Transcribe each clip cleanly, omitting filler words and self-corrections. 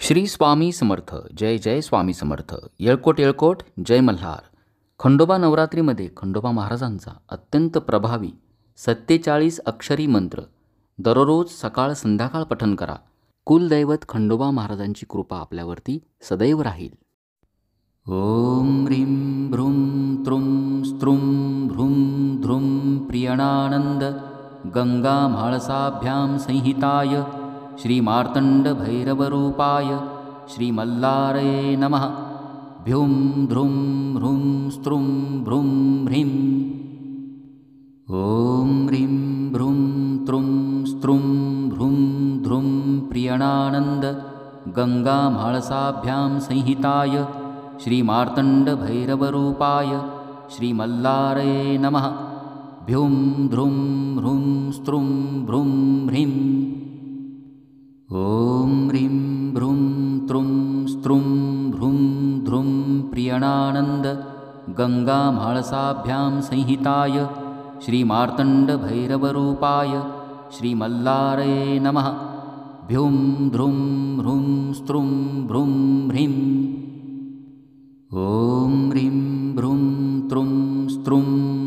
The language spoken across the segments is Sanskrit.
श्री स्वामी समर्थ. जय जय स्वामी समर्थ. येळकोट येळकोट जय मल्हार. खंडोबा नवरात्रीमध्ये खंडोबा महाराजांचा अत्यंत प्रभावी 47 अक्षरी मंत्र दररोज सकाळ संध्याकाळ पठण करा. कुलदैवत खंडोबा महाराजांची कृपा आपल्यावरती सदैव राहील. ओम ह्रीं भ्रूं त्रुं स्त्रुं भ्रूं ध्रुं प्रियणानंद गंगा म्हाळसाभ्यां संहिताय श्री मार्तंड भैरवरूपाय श्री मल्लारे नमः. भ्यूं ध्रुं ह्रूं स्त्रुं भ्रूं ह्रीं. ओम ह्रीं भ्रूं त्रुं स्त्रुं भ्रूं ध्रुं प्रियणानंद गंगा म्हाळसाभ्यां संहिताय श्री मार्तंड भैरवरूपाय श्री मल्लारे नमः. भ्यूं ध्रुं ह्रूं स्त्रुं भ्रूं ह्रीं. ओम ह्रीं भ्रूं त्रुं स्त्रुं भ्रूं ध्रुं प्रियणानंद गंगा म्हाळसाभ्यां संहिताय श्री मार्तंड भैरवरूपाय श्री मल्लारे नमः. भ्यूं ध्रुं ह्रूं स्त्रुं भ्रूं ह्रीं. ओम ह्रीं भ्रूं त्रुं स्त्रुं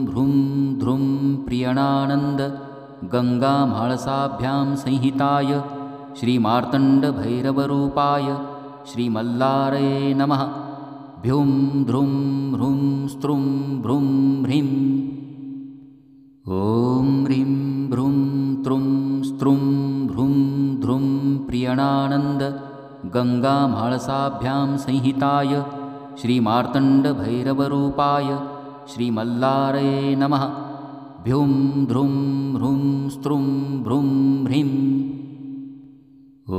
भ्रूं ध्रुं प्रियणानंद गंगा म्हाळसाभ्यां संहिताय श्री मार्तंड भैरवरूपाय श्री मल्लारे नमः. भ्यूं ध्रुं ह्रूं स्त्रुं भ्रूं ह्रीं. ओम ह्रीं भ्रूं त्रुं स्त्रुं भ्रूं ध्रुं प्रियणानंद गंगा म्हाळसाभ्यां संहिताय श्री मार्तंड भैरवरूपाय श्री मल्लारे नमः. भ्यूं ध्रुं ह्रूं स्त्रुं भ्रूं ह्रीं.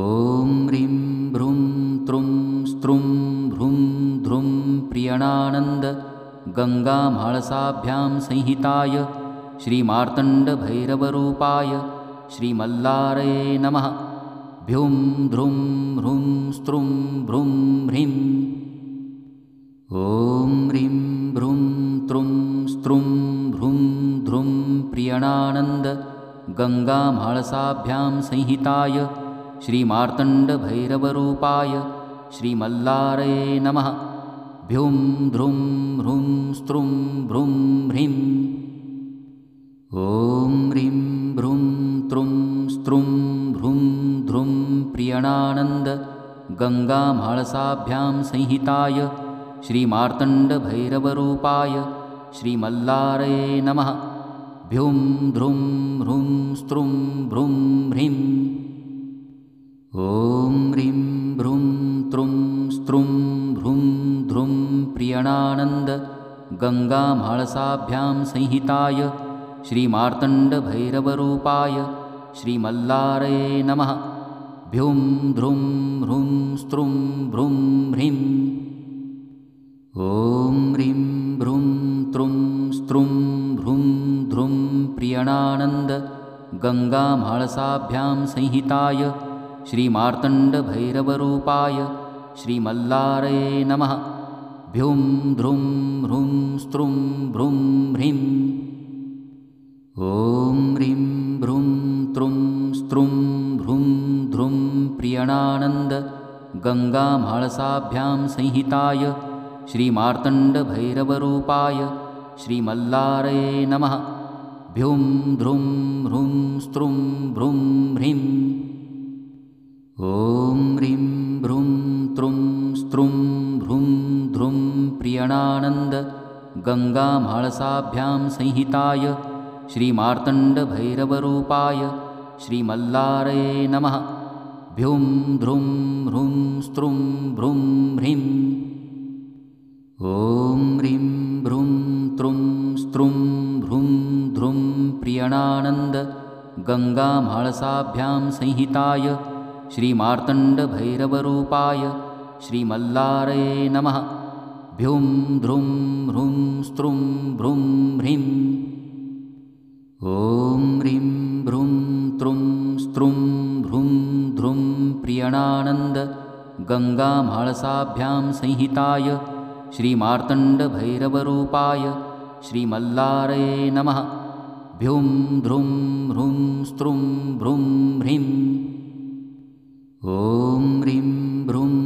ओम ह्रीं भ्रूं त्रुं स्त्रुं भ्रूं ध्रुं प्रियणानंद गंगा म्हाळसाभ्यां संहिताय श्री मार्तंड भैरवरूपाय श्री मल्लारे नमः. भ्यूं ध्रुं ह्रूं स्त्रुं भ्रूं ह्रीं. ओम ह्रीं भ्रूं त्रुं स्त्रुं भ्रूं ध्रुं प्रियणानंद गंगा म्हाळसाभ्यां संहिताय श्री मार्तंड भैरवरूपाय श्री मल्लारे नमः. भ्यूं ध्रुं ह्रूं स्त्रुं भ्रूं ह्रीं. ओम ह्रीं भ्रूं त्रुं स्त्रुं भ्रूं ध्रुं प्रियणानंद गंगा म्हाळसाभ्यां संहिताय श्री मार्तंड भैरवरूपाय श्री मल्लारे नमः. भ्यूं ध्रुं ह्रूं स्त्रुं भ्रूं ह्रीं. ओम ह्रीं भ्रूं त्रुं स्त्रुं भ्रूं ध्रुं प्रियणानंद गंगा म्हाळसाभ्यां संहिताय श्री मार्तंड भैरवरूपाय श्री मल्लारे नमः. भ्यूं ध्रुं ह्रूं स्त्रुं भ्रूं ह्रीं. ओम ह्रीं भ्रूं त्रुं स्त्रुं भ्रूं ध्रुं प्रियणानंद गंगा म्हाळसाभ्यां संहिताय श्री मार्तंड भैरवरूपाय श्री मल्लारे नमः. भ्यूं ध्रुं ह्रूं स्त्रुं भ्रूं ह्रीं. ओम ह्रीं भ्रूं त्रुं स्त्रुं भ्रूं ध्रुं प्रियणानंद गंगा म्हाळसाभ्यां संहिताय श्री मार्तंड भैरवरूपाय श्री मल्लारे नमः. भ्यूं ध्रुं ह्रूं स्त्रुं भ्रूं ह्रीं. ओम ह्रीं भ्रूं त्रुं स्त्रुं भ्रूं ध्रुं प्रियणानंद गंगा म्हाळसाभ्यां संहिताय श्री मार्तंड भैरवरूपाय श्री मल्लारे नमः. भ्यूं ध्रुं ह्रूं स्त्रुं भ्रूं ह्रीं. ओम ह्रीं भ्रूं त्रुं स्त्रुं भ्रूं ध्रुं प्रियणानंद गंगा म्हाळसाभ्यां संहिताय श्री मार्तंड भैरवरूपाय श्री मल्लारे नमः. भ्यूं ध्रुं ह्रूं स्त्रुं भ्रूं ह्रीं. ओम ह्रीं भ्रूं त्रुं स्त्रुं भ्रूं ध्रुं प्रियणानंद गंगा म्हाळसाभ्यां संहिताय श्री मार्तंड भैरवरूपाय श्री मल्लारे नमः. भ्यूं ध्रुं ह्रूं स्त्रुं भ्रूं ह्रीं. ओम ह्रीं भ्रूं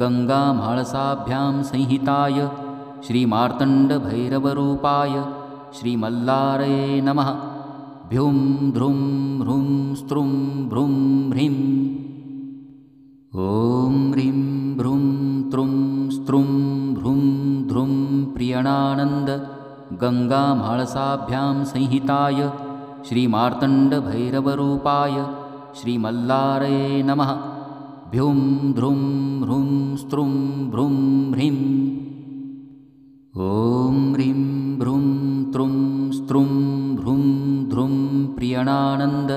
गङ्गामाळसाभ्यां संहिताय श्रीमार्तण्डभैरवरूपाय श्रीमल्लारये नमः। भ्यूं ध्रुं ह्रूं स्त्रुं भ्रूं ह्रीं। ॐ ह्रीं भ्रूं त्रुं स्त्रुं भ्रूं ध्रुं प्रियणानन्द गङ्गामाळसाभ्यां संहिताय श्रीमार्तण्डभैरवरूपाय श्रीमल्लारये नमः। भ्यूं ध्रुं ह्रूं स्त्रुं भ्रूं ह्रीं। ॐ ह्रीं भ्रूं त्रुं स्त्रुं भ्रूं ध्रुं प्रियणानन्द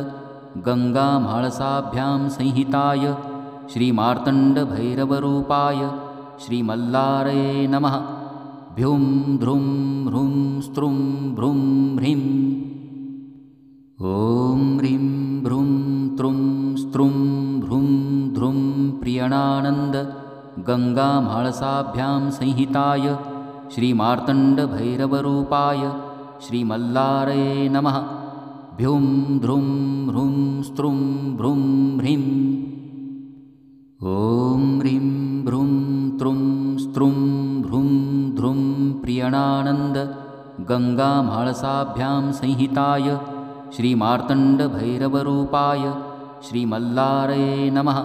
गङ्गामाळसाभ्यां संहिताय श्रीमार्तण्डभैरवरूपाय श्रीमल्लारये नमः। भ्यूं ध्रुं ह्रूं स्त्रुं भ्रूं ह्रीं। ॐ ह्रीं भ्रूं त्रुं स्त्रुं भ्रूं ध्रुं प्रियणानन्द गङ्गामाळसाभ्यां संहिताय श्रीमार्तण्डभैरवरूपाय श्रीमल्लारये नमः। भ्यूं ध्रुं ह्रूं स्त्रुं भ्रूं ह्रीं। ॐ ह्रीं भ्रूं त्रुं स्त्रुं भ्रूं ध्रुं प्रियणानन्द गङ्गामाळसाभ्यां संहिताय श्रीमार्तण्डभैरवरूपाय श्रीमल्लारये नमः।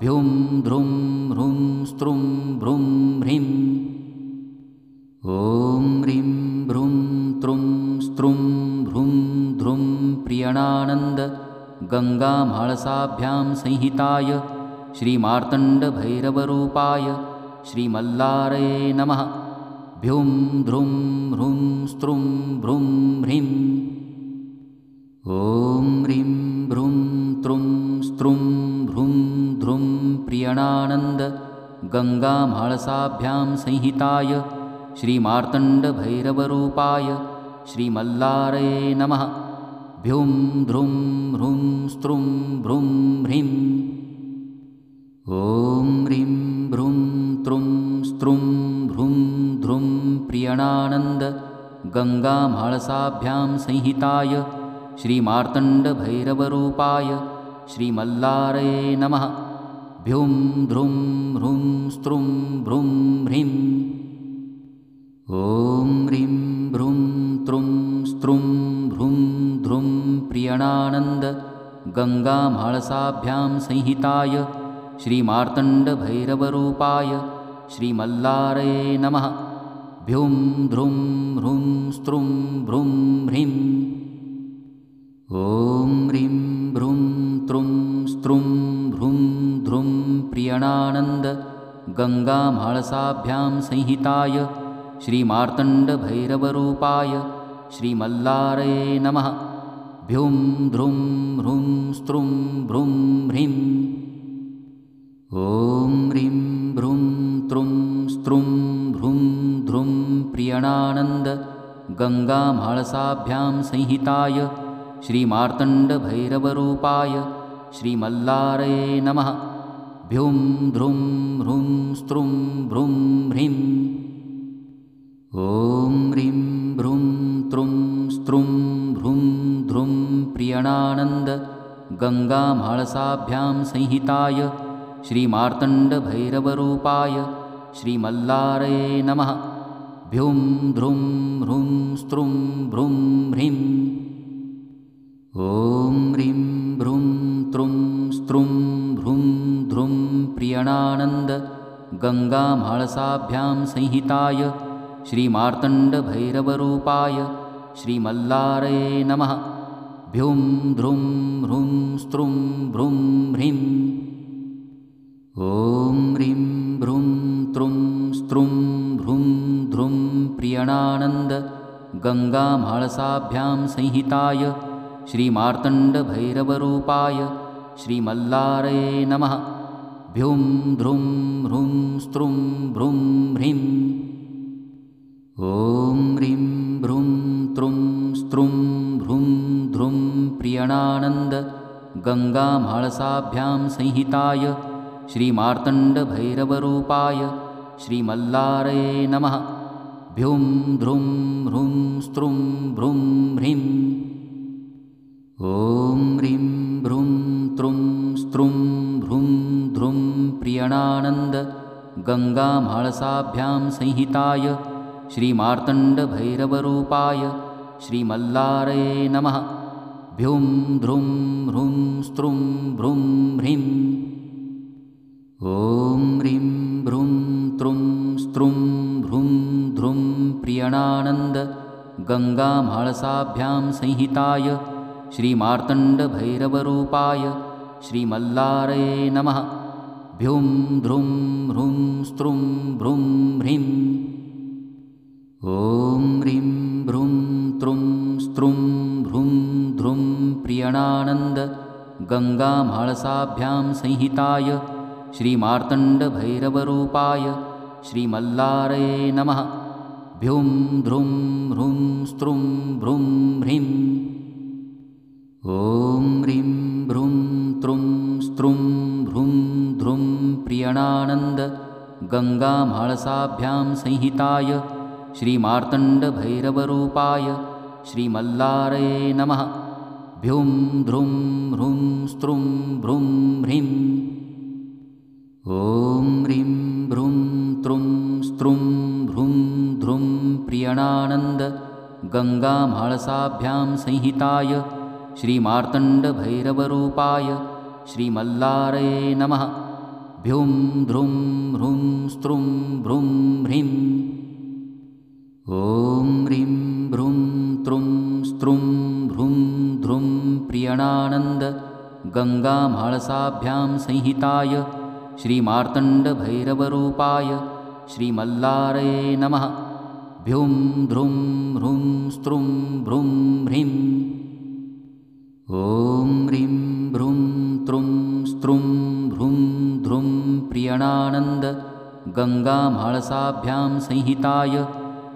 भ्यूं ध्रुं ह्रूं स्त्रुं भ्रूं ह्रीं। ॐ ह्रीं भ्रूं त्रुं स्त्रुं भ्रूं ध्रुं प्रियणानन्द गङ्गामाळसाभ्यां संहिताय श्रीमार्तण्डभैरवरूपाय श्रीमल्लारये नमः। भ्यूं ध्रुं ह्रूं स्त्रुं भ्रूं ह्रीं। ॐ ह्रीं भ्रूं त्रुं स्त्रुं भ्रूं ध्रुं प्रियणानन्द गङ्गामाळसाभ्यां संहिताय श्रीमार्तण्डभैरवरूपाय श्रीमल्लारये नमः। भ्यूं ध्रुं ह्रूं स्त्रुं भ्रूं ह्रीं। ॐ ह्रीं भ्रूं त्रुं स्त्रुं भ्रूं ध्रुं प्रियणानन्द गङ्गामाळसाभ्यां संहिताय श्रीमार्तण्डभैरवरूपाय श्रीमल्लारये नमः। भ्यूं ध्रुं ह्रूं स्त्रुं भ्रूं ह्रीं। ॐ ह्रीं भ्रूं त्रुं स्त्रुं भ्रूं ध्रुं प्रियणानन्द गङ्गामाळसाभ्यां संहिताय श्रीमार्तण्डभैरवरूपाय श्रीमल्लारये नमः। भ्यूं ध्रुं ह्रूं स्त्रुं भ्रूं ह्रीं। ॐ ह्रीं भ्रूं त्रुं स्त्रुं भ्रूं ध्रुं प्रियणानन्द गङ्गामाळसाभ्यां संहिताय श्रीमार्तण्डभैरवरूपाय श्रीमल्लारये नमः। भ्यूं ध्रुं ह्रूं स्त्रुं भ्रूं ह्रीं। ॐ ह्रीं भ्रूं त्रुं स्त्रुं भ्रूं ध्रुं प्रियणानन्द गङ्गामाळसाभ्यां संहिताय श्रीमार्तण्डभैरवरूपाय श्रीमल्लारये नमः। भ्यूं ध्रुं ह्रूं स्त्रुं भ्रूं ह्रीं। ॐ ह्रीं भ्रूं त्रुं स्त्रुं भ्रूं ध्रुं प्रियणानन्द गङ्गामाळसाभ्यां संहिताय श्रीमार्तण्डभैरवरूपाय श्रीमल्लारये नमः। भ्यूं ध्रुं ह्रूं स्त्रुं भ्रूं ह्रीं। ॐ ह्रीं भ्रूं त्रुं स्त्रुं भ्रूं ध्रुं प्रियणानन्द गङ्गामाळसाभ्यां संहिताय श्रीमार्तण्डभैरवरूपाय श्रीमल्लारये नमः। भ्यूं ध्रुं ह्रूं स्त्रुं भ्रूं ह्रीं। ॐ ह्रीं भ्रूं त्रुं स्त्रुं भ्रूं ध्रुं प्रियणानन्द गङ्गामाळसाभ्यां संहिताय श्रीमार्तण्डभैरवरूपाय श्रीमल्लारये नमः। भ्यूं ध्रुं ह्रूं स्त्रुं भ्रूं ह्रीं। ॐ ह्रीं भ्रूं त्रुं स्त्रुं भ्रूं ध्रुं प्रियणानन्द गङ्गामाळसाभ्यां संहिताय श्रीमार्तण्डभैरवरूपाय श्रीमल्लारये नमः। भ्यूं ध्रुं ह्रूं स्त्रुं भ्रूं ह्रीं। ॐ ह्रीं भ्रूं त्रुं स्त्रुं भ्रूं ध्रुं प्रियणानन्द गंगाम्हाळसाभ्यां संहिताय श्रीमार्तण्डभैरवरूपाय श्रीमल्लारये नमः। भ्यूं ध्रुं ह्रूं स्त्रुं भ्रूं ह्रीं। ॐ ह्रीं भ्रूं त्रुं स्त्रुं भ्रूं ध्रुं प्रियणानन्द गंगाम्हाळसाभ्यां संहिताय श्रीमार्तण्डभैरवरूपाय श्रीमल्लारये नमः। भ्यूं ध्रुं ह्रूं स्त्रुं भ्रूं ह्रीं। ॐ ह्रीं भ्रूं त्रुं स्त्रुं भ्रूं ध्रुं प्रियणानन्द गंगाम्हाळसाभ्यां संहिताय श्रीमार्तण्डभैरवरूपाय श्रीमल्लारये नमः। भ्यूं ध्रुं ह्रूं स्त्रुं भ्रूं ह्रीं। ॐ ह्रीं भ्रूं त्रुं स्त्रुं भ्रूं ध्रुं प्रियणानन्द गंगाम्हाळसाभ्यां संहिताय श्रीमार्तण्डभैरवरूपाय श्रीमल्लारये नमः। भ्यूं ध्रुं ह्रूं स्त्रुं भ्रूं ह्रीं। ॐ ह्रीं भ्रूं त्रुं स्त्रुं भ्रूं ध्रुं प्रियणानन्द गंगाम्हाळसाभ्यां संहिताय श्रीमार्तण्डभैरवरूपाय श्रीमल्लारये नमः। भ्यूं ध्रुं ह्रूं स्त्रुं भ्रूं ह्रीं। ॐ ह्रीं भ्रूं त्रुं स्त्रुं भ्रूं ध्रुं प्रियणानन्द गंगाम्हाळसाभ्यां संहिताय श्रीमार्तण्डभैरवरूपाय श्रीमल्लारये नमः। भ्यूं ध्रुं ह्रूं स्त्रुं भ्रूं ह्रीं। ॐ ह्रीं भ्रूं त्रुं स्त्रुं भ्रूं ध्रुं प्रियणानन्द गंगाम्हाळसाभ्यां संहिताय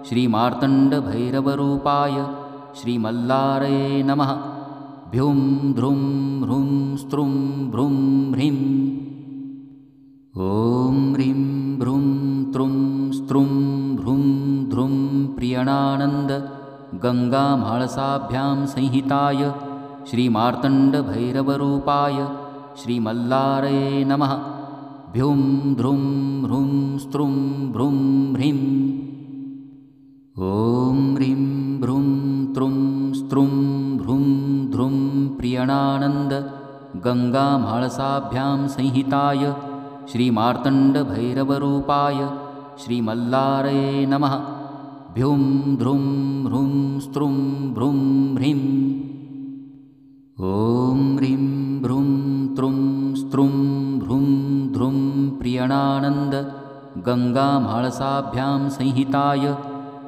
श्रीमार्तण्डभैरवरूपाय श्रीमल्लारये नमः। भ्यूं ध्रुं ह्रूं स्त्रुं भ्रूं ह्रीं। ॐ ह्रीं भ्रूं त्रुं स्त्रुं भ्रूं ध्रुं प्रियणानन्द गंगाम्हाळसाभ्यां संहिताय श्रीमार्तण्डभैरवरूपाय श्रीमल्लारये नमः। भ्यूं ध्रुं ह्रूं स्त्रुं भ्रूं ह्रीं। ॐ ह्रीं भ्रूं त्रुं स्त्रुं भ्रूं ध्रुं प्रियणानन्द गंगाम्हाळसाभ्यां संहिताय श्रीमार्तण्डभैरवरूपाय श्रीमल्लारये नमः। भ्यूं ध्रुं ह्रूं स्त्रुं भ्रूं ह्रीं। ॐ ह्रीं भ्रूं त्रुं स्त्रुं भ्रूं ध्रुं प्रियणानन्द गंगाम्हाळसाभ्यां संहिताय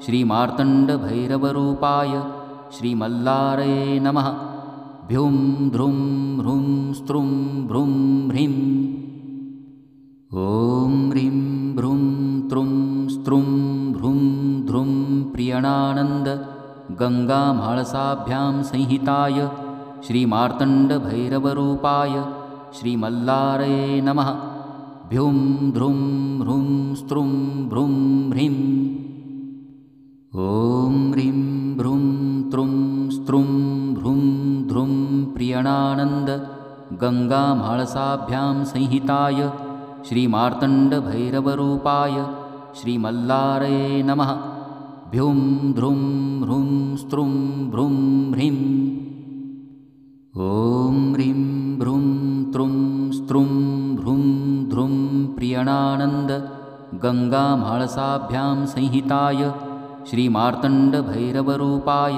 श्रीमार्तण्डभैरवरूपाय श्रीमल्लारये नमः। भ्यूं ध्रुं ह्रूं स्त्रुं भ्रूं ह्रीं। ॐ ह्रीं भ्रूं त्रुं स्त्रुं भ्रूं ध्रुं प्रियणानन्द गंगाम्हाळसाभ्यां संहिताय श्रीमार्तण्डभैरवरूपाय श्रीमल्लारये नमः। भ्यूं ध्रुं ह्रूं स्त्रुं भ्रूं ह्रीं। ॐ ह्रीं भ्रूं त्रुं स्त्रुं भ्रूं ध्रुं प्रियणानन्द गंगाम्हाळसाभ्यां संहिताय श्रीमार्तण्डभैरवरूपाय श्रीमल्लारये नमः। भ्यूं ध्रुं ह्रूं स्त्रुं भ्रूं ह्रीं। ॐ ह्रीं भ्रूं त्रुं स्त्रुं भ्रूं ध्रुं प्रियणानन्द गंगाम्हाळसाभ्यां संहिताय श्रीमार्तण्डभैरवरूपाय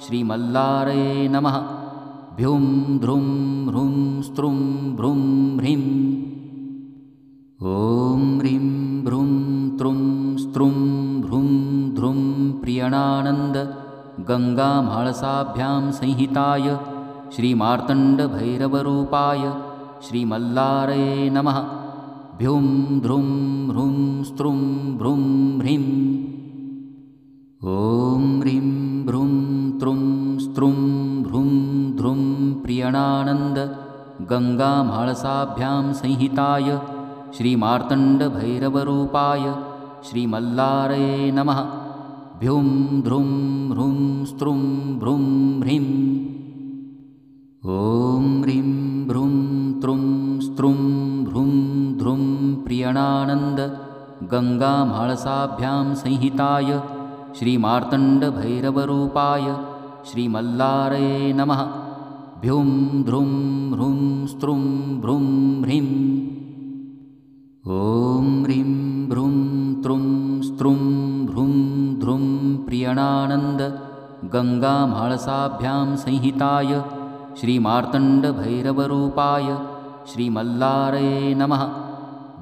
श्रीमल्लारये नमः। भ्यूं ध्रुं ह्रूं स्त्रुं भ्रूं ह्रीं। ॐ ह्रीं भ्रूं त्रुं स्त्रुं भ्रूं ध्रुं प्रियणानन्द गंगाम्हाळसाभ्यां संहिताय श्रीमार्तण्डभैरवरूपाय श्रीमल्लारये नमः। भ्यूं ध्रुं ह्रूं स्त्रुं भ्रूं ह्रीं। ॐ ह्रीं भ्रूं त्रुं स्त्रुं भ्रूं ध्रुं प्रियणानन्द गंगाम्हाळसाभ्यां संहिताय श्रीमार्तण्डभैरवरूपाय श्रीमल्लारये नमः। भ्यूं ध्रुं ह्रूं स्त्रुं भ्रूं ह्रीं। ॐ ह्रीं भ्रूं त्रुं स्त्रुं भ्रूं ध्रुं प्रियणानन्द गङ्गामाळसाभ्यां संहिताय श्रीमार्तण्डभैरवरूपाय श्रीमल्लारये नमः। भ्युं ध्रुं ह्रुं स्त्रुं भ्रुं ह्रीं। ॐ ह्रीं भ्रुं त्रुं स्त्रुं भ्रुं ध्रुं प्रियणानन्द गङ्गामाळसाभ्यां संहिताय श्रीमार्तण्डभैरवरूपाय श्रीमल्लारये नमः।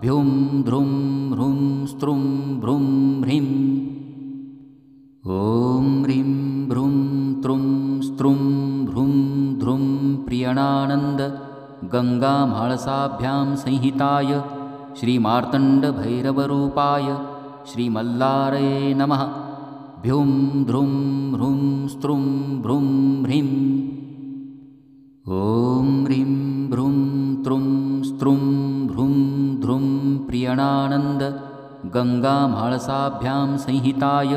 भ्युं ध्रुं ह्रुं स्त्रुं भ्रुं ह्रीं। ॐ ह्रीं भ्रुं त्रुं स्त्रुं भ्रुं ध्रुं प्रियणानन्द गङ्गामाळसाभ्यां संहिताय श्रीमार्तण्डभैरवरूपाय श्रीमल्लारये नमः। भ्युं ध्रुं ह्रुं स्त्रुं भ्रुं ह्रीं। ॐ ह्रीं भ्रुं त्रुं स्त्रुं भ्रुं ध्रुं प्रियणानन्द गङ्गामाळसाभ्यां संहिताय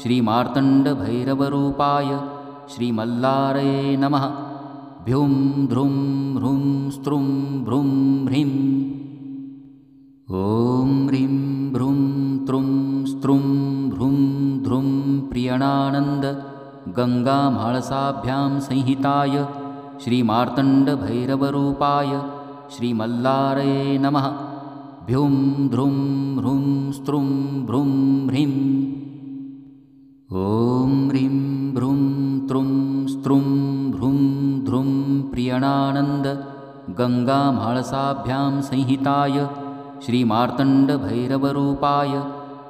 श्रीमार्तण्डभैरवरूपाय श्रीमल्लारये नमः। भ्युं ध्रुं ह्रुं स्त्रुं भ्रुं ह्रीं। ॐ ह्रीं भ्रुं त्रुं स्त्रुं भ्रुं ध्रुं प्रियणानन्द गङ्गामाळसाभ्यां संहिताय श्रीमार्तण्डभैरवरूपाय श्रीमल्लारये नमः। भ्युं ध्रुं ह्रुं स्त्रुं भ्रुं ह्रीं। ॐ ह्रीं भ्रुं त्रुं स्त्रुं भ्रुं ध्रुं प्रियणानन्द गङ्गामाळसाभ्यां संहिताय श्रीमार्तण्डभैरवरूपाय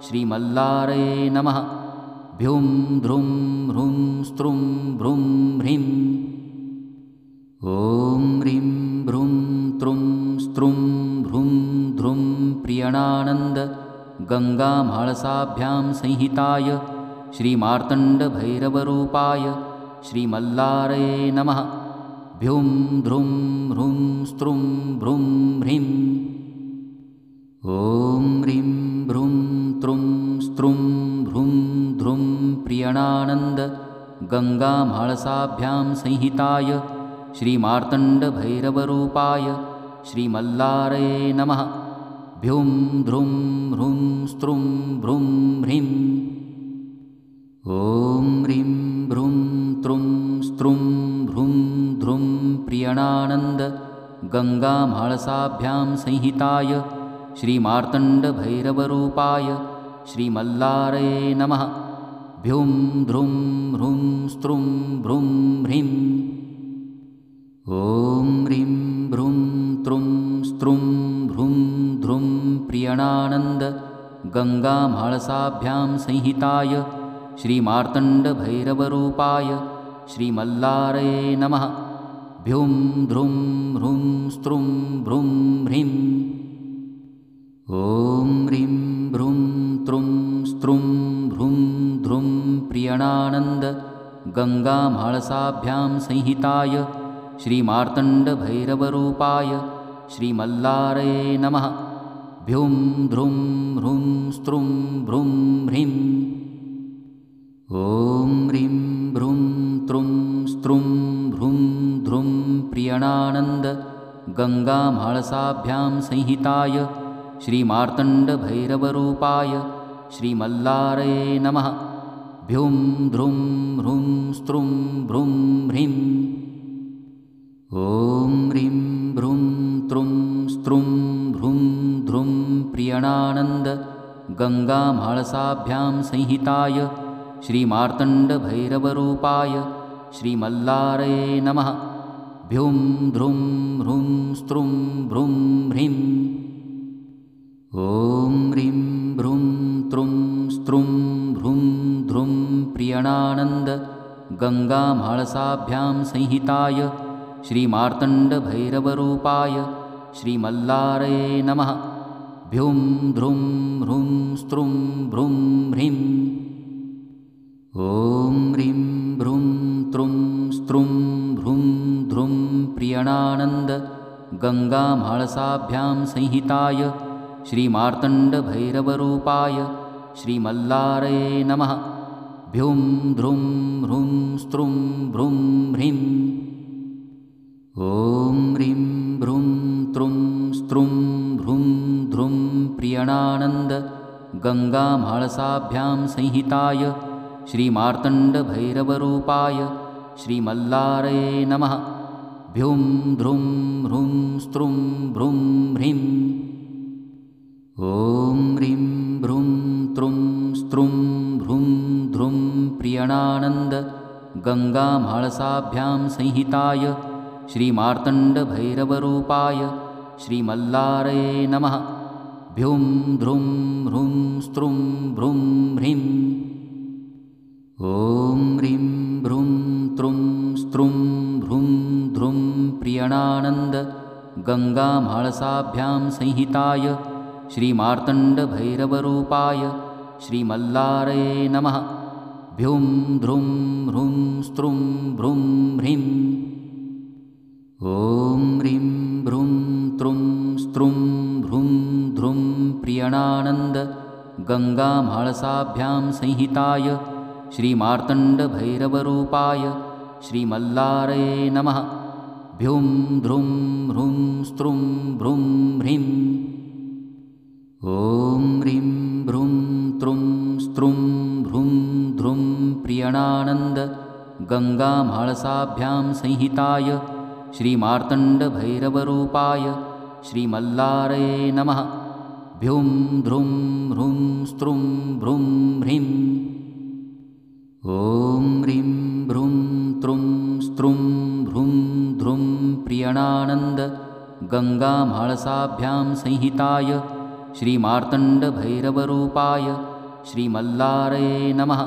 श्रीमल्लारये नमः। भ्युं ध्रुं ह्रुं स्त्रुं भ्रुं ह्रीं। ॐ ह्रीं भ्रुं त्रुं स्त्रुं भ्रुं ध्रुं प्रियणानन्द गङ्गामाळसाभ्यां संहिताय श्रीमार्तण्डभैरवरूपाय श्रीमल्लारये नमः। भ्युं ध्रुं ह्रुं स्त्रुं भ्रुं ह्रीं। ॐ ह्रीं भ्रुं त्रुं स्त्रुं भ्रुं ध्रुं प्रियणानन्द गङ्गामाळसाभ्यां संहिताय श्रीमार्तण्डभैरवरूपाय श्रीमल्लारये नमः। भ्युं ध्रुं ह्रुं स्त्रुं भ्रुं ह्रीं। ॐ ह्रीं भ्रुं त्रुं स्त्रुं भ्रुं ध्रुं प्रियणानन्द गङ्गामाळसाभ्यां संहिताय श्रीमार्तण्डभैरवरूपाय श्रीमल्लारये नमः। भ्युं ध्रुं ह्रुं स्त्रुं भ्रुं ह्रीं। ॐ ह्रीं भ्रुं त्रुं स्त्रुं भ्रुं ध्रुं प्रियणानन्द गङ्गामाळसाभ्यां संहिताय श्रीमार्तण्डभैरवरूपाय श्रीमल्लारये नमः। भ्युं ध्रुं ह्रुं स्त्रुं भ्रुं ह्रीं। ॐ ह्रीं भ्रुं त्रुं स्त्रुं भ्रुं ध्रुं प्रियणानन्द गङ्गामाळसाभ्यां संहिताय श्रीमार्तण्डभैरवरूपाय श्रीमल्लारये नमः। भ्युं ध्रुं ह्रुं स्त्रुं भ्रुं ह्रीं। ॐ ह्रीं भ्रुं त्रुं स्त्रुं भ्रुं ध्रुं प्रियणानन्द गङ्गामाळसाभ्यां संहिताय श्रीमार्तण्डभैरवरूपाय श्रीमल्लारये नमः। भ्युं ध्रुं ह्रुं स्त्रुं भ्रुं ह्रीं। ॐ ह्रीं भ्रुं त्रुं स्त्रुं भ्रुं ध्रुं प्रियणानन्द गङ्गामाळसाभ्यां संहिताय श्रीमार्तण्डभैरवरूपाय श्रीमल्लारये नमः। भ्युं ध्रुं ह्रुं स्त्रुं भ्रुं ह्रीं। ॐ ह्रीं भ्रुं त्रुं स्त्रुं भ्रुं ध्रुं प्रियणानन्द गङ्गामाळसाभ्यां संहिताय श्रीमार्तण्डभैरवरूपाय श्रीमल्लारये नमः। भ्युं ध्रुं ह्रुं स्त्रुं भ्रुं ह्रीं। ॐ ह्रीं भ्रुं त्रुं स्त्रुं भ्रुं ध्रुं प्रियणानन्द गङ्गामाळसाभ्यां संहिताय श्रीमार्तण्डभैरवरूपाय श्रीमल्लारये नमः। भ्युं ध्रुं ह्रुं स्त्रुं भ्रुं ह्रीं। ॐ ह्रीं भ्रुं त्रुं स्त्रुं भ्रुं ध्रुं प्रियणानन्द गङ्गामाळसाभ्यां संहिताय श्रीमार्तण्डभैरवरूपाय श्रीमल्लारये नमः। भ्यूं ध्रुं ह्रूं स्त्रुं भ्रूं ह्रीं। ॐ ह्रीं भ्रूं त्रुं स्त्रुं भ्रूं ध्रुं प्रियणानन्द गङ्गामाळसाभ्यां संहिताय श्रीमार्तण्डभैरवरूपाय श्रीमल्लारये नमः। भ्यूं ध्रुं ह्रूं स्त्रुं भ्रूं ह्रीं। ॐ ह्रीं भ्रूं त्रुं स्त्रुं भ्रूं ध्रुं प्रियणानन्द गङ्गामाळसाभ्यां संहिताय श्रीमार्तण्डभैरवरूपाय श्रीमल्लारये नमः। भ्यूं ध्रुं ह्रूं स्त्रुं भ्रूं ह्रीं। ॐ ह्रीं भ्रूं त्रुं स्त्रुं भ्रूं ध्रुं प्रियणानन्द गङ्गामाळसाभ्यां संहिताय श्रीमार्तण्डभैरवरूपाय श्रीमल्लारये नमः। भ्यूं ध्रुं ह्रूं स्त्रुं भ्रूं ह्रीं। ॐ ह्रीं भ्रूं त्रुं स्त्रुं भ्रूं ध्रुं प्रियणानन्द गङ्गामाळसाभ्यां संहिताय श्रीमार्तण्डभैरवरूपाय श्रीमल्लारये नमः। भ्यूं ध्रुं ह्रूं स्त्रुं भ्रूं ह्रीं। ॐ ह्रीं भ्रूं त्रुं स्त्रुं भ्रूं ध्रुं प्रियणानन्द गङ्गामाळसाभ्यां संहिताय श्रीमार्तण्डभैरवरूपाय श्रीमल्लारये नमः।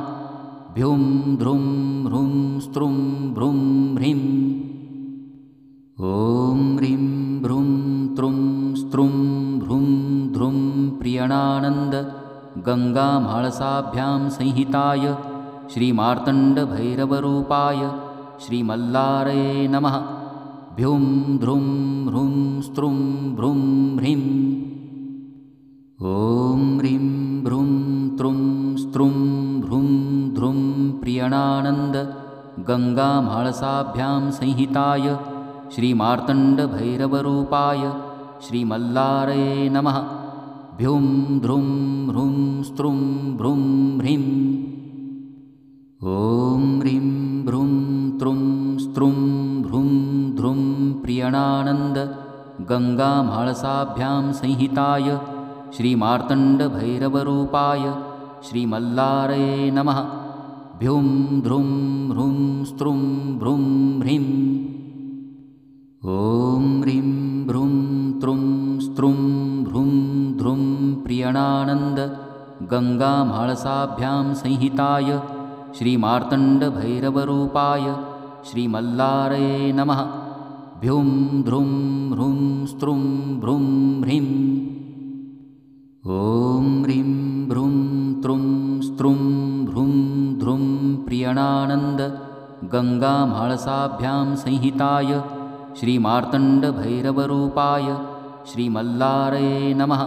भ्यूं ध्रुं ह्रूं स्त्रुं भ्रूं ह्रीं। ॐ ह्रीं भ्रूं त्रुं स्त्रुं भ्रूं ध्रुं प्रियणानन्द गङ्गामाळसाभ्यां संहिताय श्रीमार्तण्डभैरवरूपाय श्रीमल्लारये नमः। भ्यूं ध्रुं ह्रूं स्त्रुं भ्रूं ह्रीं। ॐ ह्रीं भ्रूं त्रुं स्त्रुं भ्रूं ध्रुं प्रियणानन्द गङ्गामाळसाभ्यां संहिताय श्रीमार्तण्डभैरवरूपाय श्रीमल्लारये नमः। भ्यूं ध्रुं ह्रूं स्त्रुं भ्रूं ह्रीं। ॐ ह्रीं भ्रूं त्रुं स्त्रुं भ्रूं ध्रुं प्रियणानन्द गङ्गामाळसाभ्यां संहिताय श्रीमार्तण्डभैरवरूपाय श्रीमल्लारये नमः। भ्यूं ध्रुं ह्रूं स्त्रुं भ्रूं ह्रीं। ॐ ह्रीं भ्रूं त्रुं स्त्रुं भ्रूं ध्रुं प्रियणानन्द गङ्गामाळसाभ्यां संहिताय श्रीमार्तण्डभैरवरूपाय श्रीमल्लारये नमः। भ्यूं ध्रुं ह्रूं स्त्रुं भ्रूं ह्रीं। ॐ ह्रीं भ्रूं त्रुं स्त्रुं भ्रूं ध्रुं प्रियणानन्द गङ्गामाळसाभ्यां संहिताय श्रीमार्तण्डभैरवरूपाय श्रीमल्लारये नमः।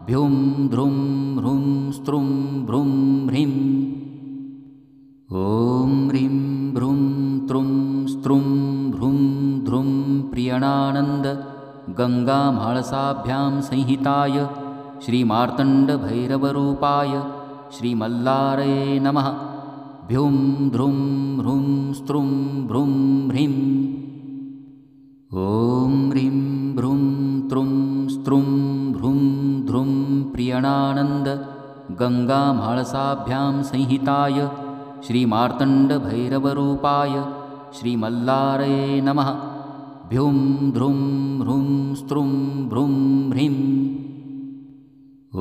भ्यूं ध्रुं ह्रूं स्त्रुं भ्रूं ह्रीं। ॐ ह्रीं भ्रूं त्रुं स्त्रुं भ्रूं ध्रुं प्रियणानन्द गङ्गामाळसाभ्यां संहिताय श्रीमार्तण्डभैरवरूपाय श्रीमल्लारये नमः। भ्यूं ध्रुं ह्रूं स्त्रुं भ्रूं ह्रीं। ॐ ह्रीं भ्रूं त्रुं स्त्रुं भ्रूं ध्रुं प्रियणानन्द गङ्गामाळसाभ्यां संहिताय श्रीमार्तण्डभैरवरूपाय श्रीमल्लारये नमः। भ्यूं ध्रुं ह्रूं स्त्रुं भ्रूं ह्रीं।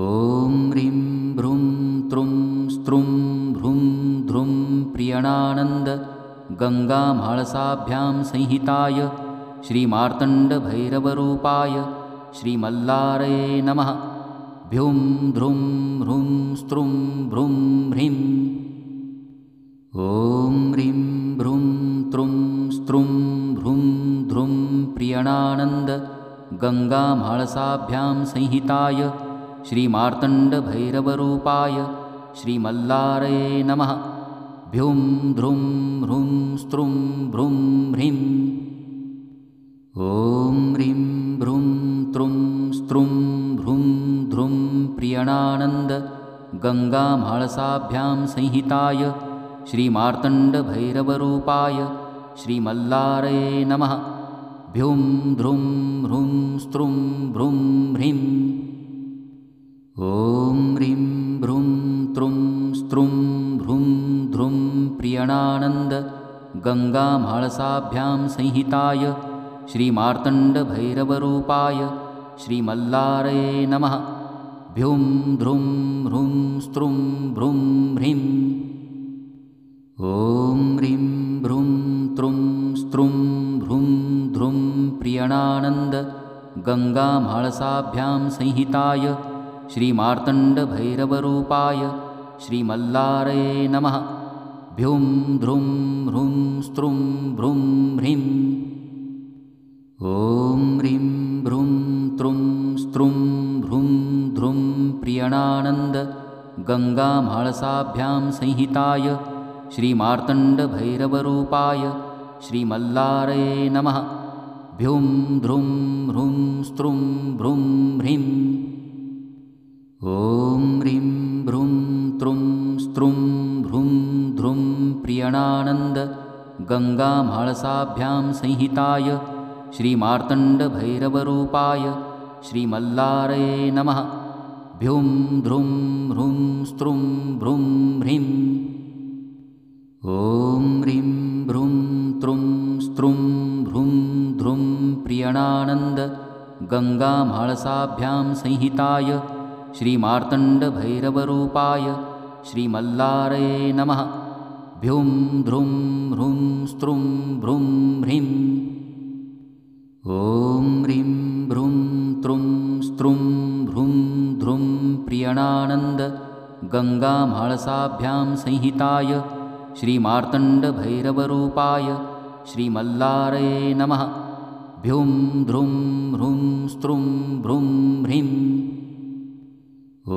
ॐ ह्रीं भ्रूं त्रुं स्त्रुं भ्रूं ध्रुं प्रियणानन्द गङ्गामाळसाभ्यां संहिताय श्रीमार्तण्डभैरवरूपाय श्रीमल्लारये नमः। भ्यूं ध्रुं ह्रूं स्त्रुं भ्रूं ह्रीं। ॐ ह्रीं भ्रूं त्रुं स्त्रुं भ्रूं ध्रुं प्रियणानन्द गङ्गामाळसाभ्यां संहिताय श्रीमार्तण्डभैरवरूपाय श्रीमल्लारये नमः। भ्यूं ध्रुं ह्रूं स्त्रुं भ्रूं ह्रीं। ॐ ह्रीं भ्रूं त्रुं स्त्रुं भ्रूं ध्रुं प्रियणानन्द गंगाम्हाळसाभ्यां संहिताय श्रीमार्तण्डभैरवरूपाय श्रीमल्लारये नमः। भ्यूं ध्रुं ह्रूं स्त्रुं भ्रूं ह्रीं। ॐ ह्रीं भ्रूं त्रुं स्त्रुं भ्रूं ध्रुं प्रियणानन्द गंगाम्हाळसाभ्यां संहिताय श्रीमार्तण्डभैरवरूपाय श्रीमल्लारये नमः। भ्यूं ध्रुं ह्रूं स्त्रुं भ्रूं ह्रीं। ॐ ह्रीं भ्रूं त्रुं स्त्रुं भ्रूं ध्रुं प्रियणानन्द गंगाम्हाळसाभ्यां संहिताय श्रीमार्तण्डभैरवरूपाय श्रीमल्लारये नमः। भ्यूं ध्रुं ह्रूं स्त्रुं भ्रूं ह्रीं। ॐ ह्रीं भ्रूं त्रुं स्त्रुं भ्रूं ध्रुं प्रियणानन्द गंगाम्हाळसाभ्यां संहिताय श्रीमार्तण्डभैरवरूपाय श्रीमल्लारये नमः। भ्यूं ध्रुं ह्रूं स्त्रुं भ्रूं ह्रीं। ॐ ह्रीं भ्रूं त्रुं स्त्रुं भ्रूं ध्रुं प्रियणानन्द गंगाम्हाळसाभ्यां संहिताय श्रीमार्तण्डभैरवरूपाय श्रीमल्लारये नमः। भ्यूं ध्रुं ह्रूं स्त्रुं भ्रूं ह्रीं। ॐ ह्रीं भ्रूं त्रुं स्त्रुं भ्रूं ध्रुं प्रियणानन्द गंगाम्हाळसाभ्यां संहिताय श्रीमार्तण्डभैरवरूपाय श्रीमल्लारये नमः। भ्यूं ध्रुं ह्रूं स्त्रुं भ्रूं ह्रीं। ॐ ह्रीं भ्रूं त्रुं स्त्रुं भ्रूं ध्रुं प्रियणानन्द गंगाम्हाळसाभ्यां संहिताय श्रीमार्तण्डभैरवरूपाय श्रीमल्लारये नमः। भ्यूं ध्रुं ह्रूं स्त्रुं भ्रूं ह्रीं। ॐ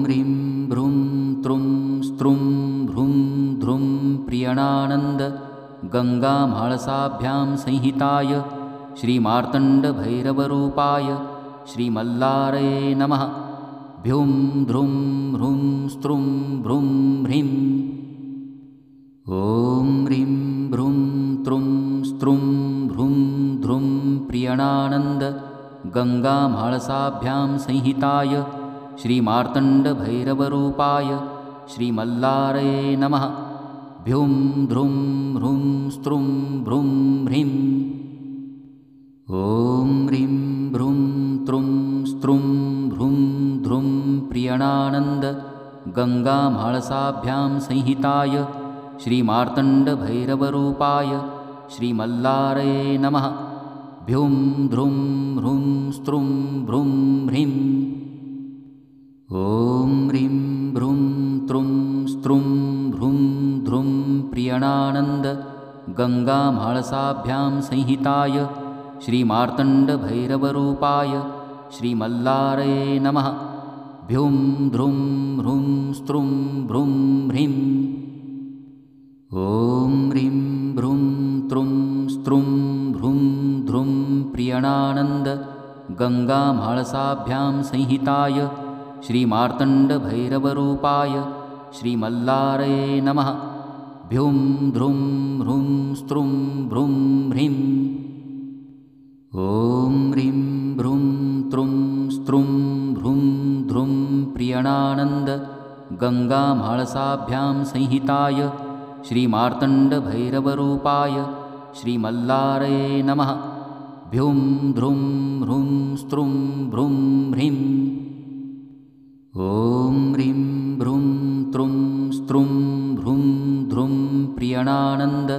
ह्रीं भ्रूं त्रुं स्त्रुं भ्रूं ध्रुं प्रियणानन्द गंगाम्हाळसाभ्यां संहिताय श्रीमार्तण्डभैरवरूपाय श्रीमल्लारये नमः। भ्यूं ध्रुं ह्रूं स्त्रुं भ्रूं ह्रीं। ॐ ह्रीं भ्रूं त्रुं स्त्रुं भ्रूं ध्रुं प्रियणानन्द गंगाम्हाळसाभ्यां संहिताय श्रीमार्तण्डभैरवरूपाय श्रीमल्लारये नमः। भ्यूं ध्रुं ह्रूं स्त्रुं भ्रूं ह्रीं। ॐ ह्रीं भ्रूं त्रुं स्त्रुं भ्रूं ध्रुं प्रियणानन्द गंगाम्हाळसाभ्यां संहिताय श्रीमार्तण्डभैरवरूपाय श्रीमल्लारये नमः। भ्यूं ध्रुं ह्रूं स्त्रुं भ्रूं ह्रीं। ॐ ह्रीं भ्रूं त्रुं स्त्रुं भ्रूं ध्रुं प्रियणानन्द गंगाम्हाळसाभ्यां संहिताय श्रीमार्तण्डभैरवरूपाय श्रीमल्लारये नमः। भ्यूं ध्रुं ह्रूं स्त्रुं भ्रूं ह्रीं। ॐ ह्रीं भ्रूं त्रुं स्त्रुं भ्रूं ध्रुं प्रियणानन्द गंगाम्हाळसाभ्यां संहिताय श्रीमार्तण्डभैरवरूपाय श्रीमल्लारये नमः। भ्यूं ध्रुं ह्रूं स्त्रुं भ्रूं ह्रीं। ॐ ह्रीं भ्रूं त्रुं स्त्रुं भ्रूं ध्रुं प्रियणानन्द गंगाम्हाळसाभ्यां संहिताय श्रीमार्तण्डभैरवरूपाय श्रीमल्लारये नमः। भ्यूं ध्रुं ह्रूं स्त्रुं भ्रूं ह्रीं। ॐ ह्रीं भ्रूं त्रुं स्त्रुं भ्रूं ध्रुं प्रियणानन्द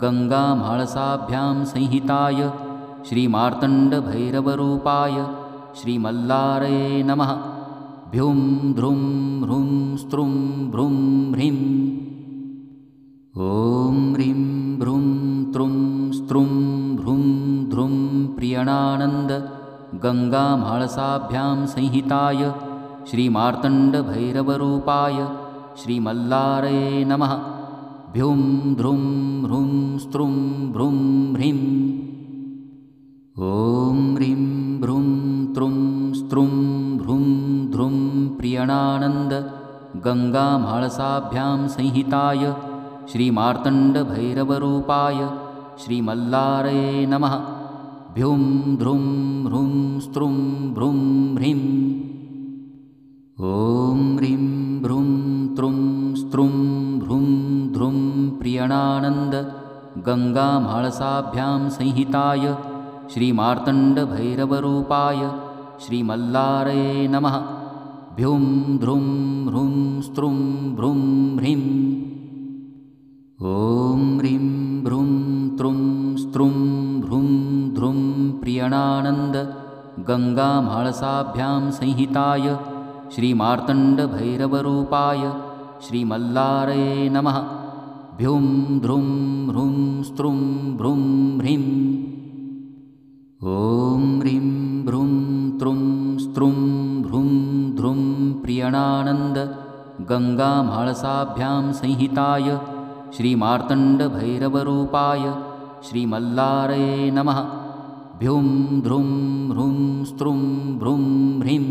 गंगाम्हाळसाभ्यां संहिताय श्रीमार्तण्डभैरवरूपाय श्रीमल्लारये नमः। भ्यूं ध्रुं ह्रूं स्त्रुं भ्रूं ह्रीं। ॐ ह्रीं भ्रूं त्रुं स्त्रुं भ्रूं ध्रुं प्रियणानन्द गंगाम्हाळसाभ्यां संहिताय श्रीमार्तण्डभैरवरूपाय श्रीमल्लारये नमः। भ्यूं ध्रुं ह्रूं स्त्रुं भ्रूं ह्रीं। ॐ ह्रीं भ्रूं त्रुं स्त्रुं भ्रूं ध्रुं प्रियणानन्द गङ्गामाळसाभ्यां संहिताय श्रीमार्तण्डभैरवरूपाय श्रीमल्लारये नमः। भ्युं ध्रुं ह्रुं स्त्रुं भ्रुं ह्रीं। ॐ ह्रीं भ्रुं त्रुं स्त्रुं भ्रुं ध्रुं प्रियणानन्द गङ्गामाळसाभ्यां संहिताय श्रीमार्तण्डभैरवरूपाय श्रीमल्लारये नमः। भ्युं ध्रुं ह्रुं स्त्रुं भ्रुं ह्रीं। ॐ ह्रीं भ्रुं त्रुं स्त्रुं भ्रुं ध्रुं प्रियणानन्द गङ्गामाळसाभ्यां संहिताय श्रीमार्तण्डभैरवरूपाय श्रीमल्लारये नमः। भ्युं ध्रुं ह्रुं स्त्रुं भ्रुं ह्रीं। ॐ ह्रीं भ्रुं त्रुं स्त्रुं भ्रुं ध्रुं प्रियणानन्द गङ्गामाळसाभ्यां संहिताय श्रीमार्तण्डभैरवरूपाय श्रीमल्लारये नमः। भ्युं ध्रुं ह्रुं स्त्रुं भ्रुं ह्रीं।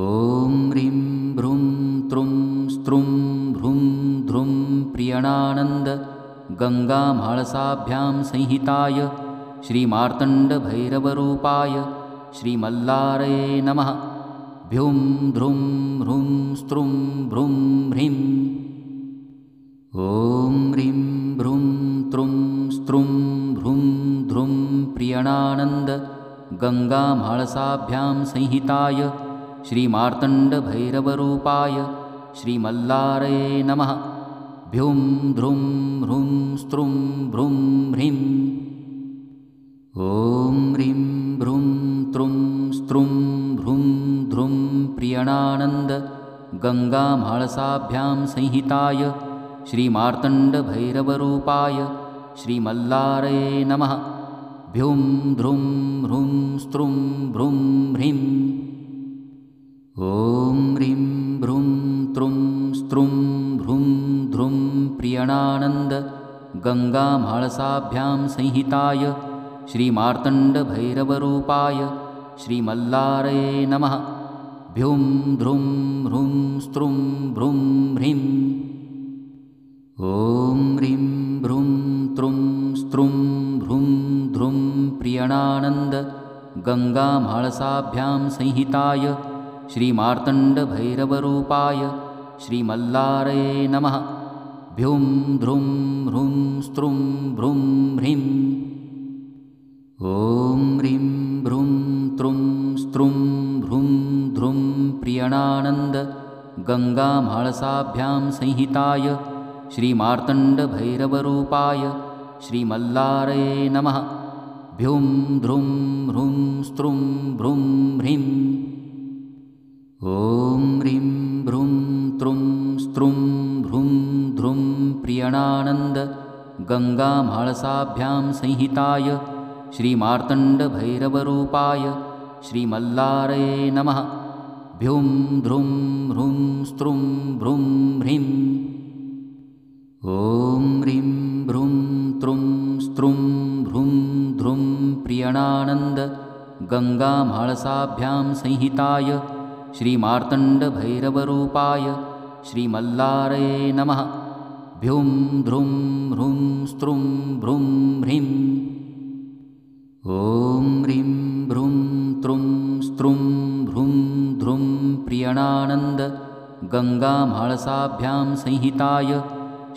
ॐ ह्रीं भ्रुं त्रुं स्त्रुं भ्रुं ध्रुं प्रियणानन्द गङ्गामाळसाभ्यां संहिताय श्रीमार्तण्डभैरवरूपाय श्रीमल्लारये नमः। भ्युं ध्रुं ह्रुं स्त्रुं भ्रुं ह्रीं। ॐ ह्रीं भ्रुं त्रुं स्त्रुं भ्रुं ध्रुं प्रियणानन्द गङ्गामाळसाभ्यां संहिताय श्रीमार्तण्डभैरवरूपाय श्रीमल्लारये नमः। भ्युं ध्रुं ह्रुं स्त्रुं भ्रुं ह्रीं। ॐ ह्रीं भ्रुं त्रुं स्त्रुं भ्रुं ध्रुं प्रियणानन्द गङ्गामाळसाभ्यां संहिताय श्रीमार्तण्डभैरवरूपाय श्रीमल्लारये नमः। भ्युं ध्रुं ह्रुं स्त्रुं भ्रुं ह्रीं। ॐ ह्रीं भ्रुं त्रुं स्त्रुं भ्रुं ध्रुं प्रियणानन्द गङ्गामाळसाभ्यां संहिताय श्रीमार्तण्डभैरवरूपाय श्रीमल्लारये नमः। भ्युं ध्रुं ह्रुं स्त्रुं भ्रुं ह्रीं। ॐ ह्रीं भ्रुं त्रुं स्त्रुं भ्रुं ध्रुं प्रियणानन्द गङ्गामाळसाभ्यां संहिताय श्रीमार्तण्डभैरवरूपाय श्रीमल्लारये नमः। भ्युं ध्रुं ह्रुं स्त्रुं भ्रुं ह्रीं। ॐ ह्रीं भ्रुं त्रुं स्त्रुं भ्रुं ध्रुं प्रियणानन्द गङ्गामाळसाभ्यां संहिताय श्रीमार्तण्डभैरवरूपाय श्रीमल्लारये नमः। भ्युं ध्रुं ह्रुं स्त्रुं भ्रुं ह्रीं। ॐ ह्रीं भ्रुं त्रुं स्त्रुं भ्रुं ध्रुं प्रियणानन्द गङ्गामाळसाभ्यां संहिताय श्रीमार्तण्डभैरवरूपाय श्रीमल्लारये नमः। भ्युं ध्रुं ह्रुं स्त्रुं भ्रुं ह्रीं। ॐ ह्रीं भ्रुं त्रुं स्त्रुं भ्रुं ध्रुं प्रियणानन्द गङ्गामाळसाभ्यां संहिताय श्रीमार्तण्डभैरवरूपाय श्रीमल्लारये नमः। भ्युं ध्रुं ह्रुं स्त्रुं भ्रुं ह्रीं। ॐ ह्रीं भ्रुं त्रुं स्त्रुं भ्रुं ध्रुं प्रियणानन्द गङ्गामाळसाभ्यां संहिताय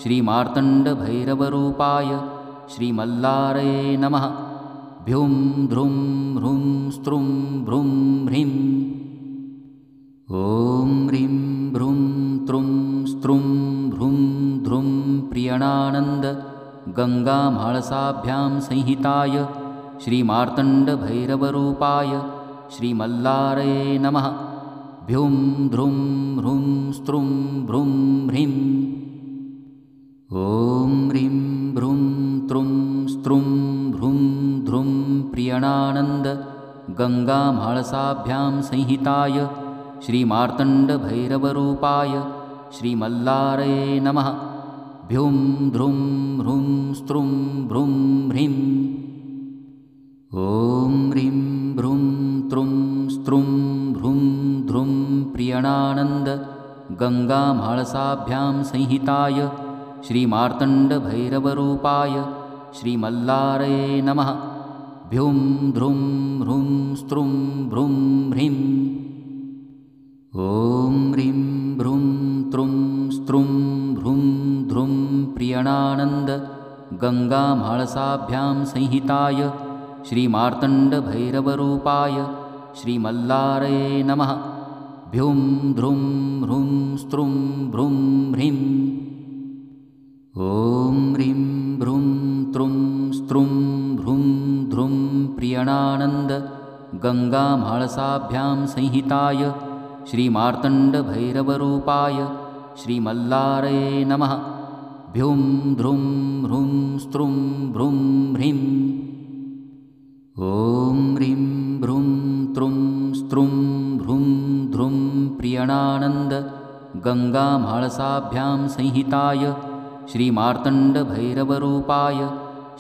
श्रीमार्तण्डभैरवरूपाय श्रीमल्लारये नमः। भ्युं ध्रुं ह्रुं स्त्रुं भ्रुं ह्रीं। ॐ ह्रीं भ्रुं त्रुं स्त्रुं भ्रुं ध्रुं प्रियणानन्द गङ्गामाळसाभ्यां संहिताय श्रीमार्तण्डभैरवरूपाय श्रीमल्लारये नमः। भ्युं ध्रुं ह्रुं स्त्रुं भ्रुं ह्रीं। ॐ ह्रीं भ्रुं त्रुं स्त्रुं भ्रुं ध्रुं प्रियणानन्द गङ्गामाळसाभ्यां संहिताय श्रीमार्तण्डभैरवरूपाय श्रीमल्लारये नमः। भ्युं ध्रुं ह्रुं स्त्रुं भ्रुं ह्रीं। ॐ ह्रीं भ्रुं त्रुं स्त्रुं भ्रुं ध्रुं प्रियणानन्द गङ्गामाळसाभ्यां संहिताय श्रीमार्तण्डभैरवरूपाय श्रीमल्लारये नमः। भ्यूं ध्रुं ह्रूं स्त्रुं भ्रूं ह्रीं। ॐ ह्रीं भ्रूं त्रुं स्त्रुं भ्रूं ध्रुं प्रियणानन्द गङ्गामाळसाभ्यां संहिताय श्रीमार्तण्डभैरवरूपाय श्रीमल्लारये नमः। भ्यूं ध्रुं ह्रूं स्त्रुं भ्रूं ह्रीं। ॐ ह्रीं भ्रूं त्रुं स्त्रुं भ्रूं ध्रुं प्रियणानन्द गङ्गामाळसाभ्यां संहिताय श्रीमार्तण्डभैरवरूपाय श्रीमल्लारये नमः। भ्यूं ध्रुं ह्रूं स्त्रुं भ्रूं ह्रीं। ॐ ह्रीं भ्रूं त्रुं स्त्रुं भ्रूं ध्रुं प्रियणानन्द गङ्गामाळसाभ्यां संहिताय श्रीमार्तण्डभैरवरूपाय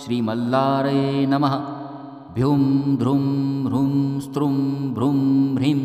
श्रीमल्लारये नमः। भ्यूं ध्रुं ह्रूं स्त्रुं भ्रूं ह्रीं।